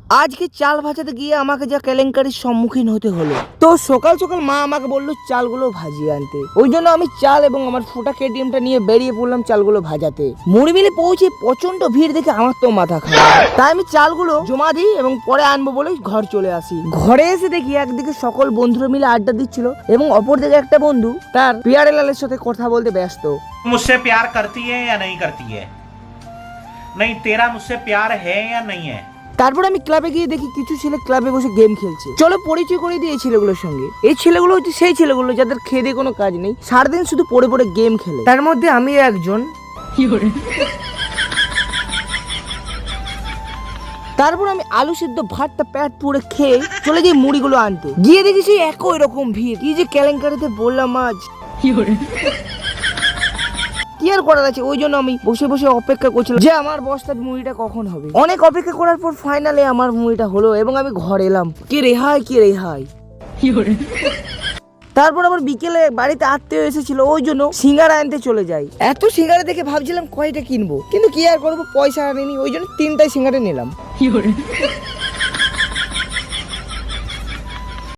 আজকে চাল ভাজাতে গিয়ে আমাকে যা কেলেঙ্কারির সম্মুখীন হতে হলো। তো সকাল সকাল মা আমাকে বললো চালগুলো ভাজিয়ে আনতে, ওই জন্য আমি চাল এবং আমার ফোটা কেটিএমটা নিয়ে বেরিয়ে পড়লাম চালগুলো ভাজাতে। মুড়ি মিলে পৌঁছে প্রচন্ড ভিড় দেখে আমার তো মাথা খারাপ, তাই আমি চালগুলো জমা দিই এবং পরে আনবো বলে ঘর চলে আসি। ঘরে এসে দেখি একদিকে সকল বন্ধুরা মিলে আড্ডা দিচ্ছিল এবং অপরদিকে একটা বন্ধু তার পিয়ারে লালের সাথে কথা বলতে ব্যস্ত। मुझसे प्यार करती है या नहीं करती है? नहीं, तेरा मुझसे प्यार है या नहीं है? তারপর আমি ক্লাবে গিয়ে দেখি কিছু ছেলে ক্লাবে বসে গেম খেলছে। চলো পরিচয় করে দিই এই ছেলেগুলোর সঙ্গে। এই ছেলেগুলো হচ্ছে সেই ছেলেগুলো যাদের খেয়ে কোনো কাজ নেই, সারাদিন শুধু পড়ে পড়ে গেম খেলে। তার মধ্যে আমি একজন। তারপর আমি আলু সিদ্ধ ভাতটা পেট পুড়ে খেয়ে চলে যাই মুড়িগুলো আনতে। গিয়ে দেখি সেই একই রকম ভিড়। কি যে কেলেঙ্কারিতে বললাম আজ, কি আর করার আছে। ওই জন্য আমি বসে বসে অপেক্ষা করছিলাম যে আমার বস্তার মুড়িটা কখন হবে। অনেক অপেক্ষা করার পর ফাইনালি আমার মুড়িটা হলো এবং আমি ঘর এলাম। কি রেহাই, কি রেহাই। তারপর আবার বিকেলে বাড়িতে আত্মীয় এসেছিল, ওই জন্য সিঙ্গারা আনতে চলে যাই। এত সিঙ্গারা দেখে ভাবছিলাম কয়টা কিনবো, কিন্তু কি আর করবো, পয়সা আনিনি, ওই জন্য 3টাই সিঙ্গারা নিলাম।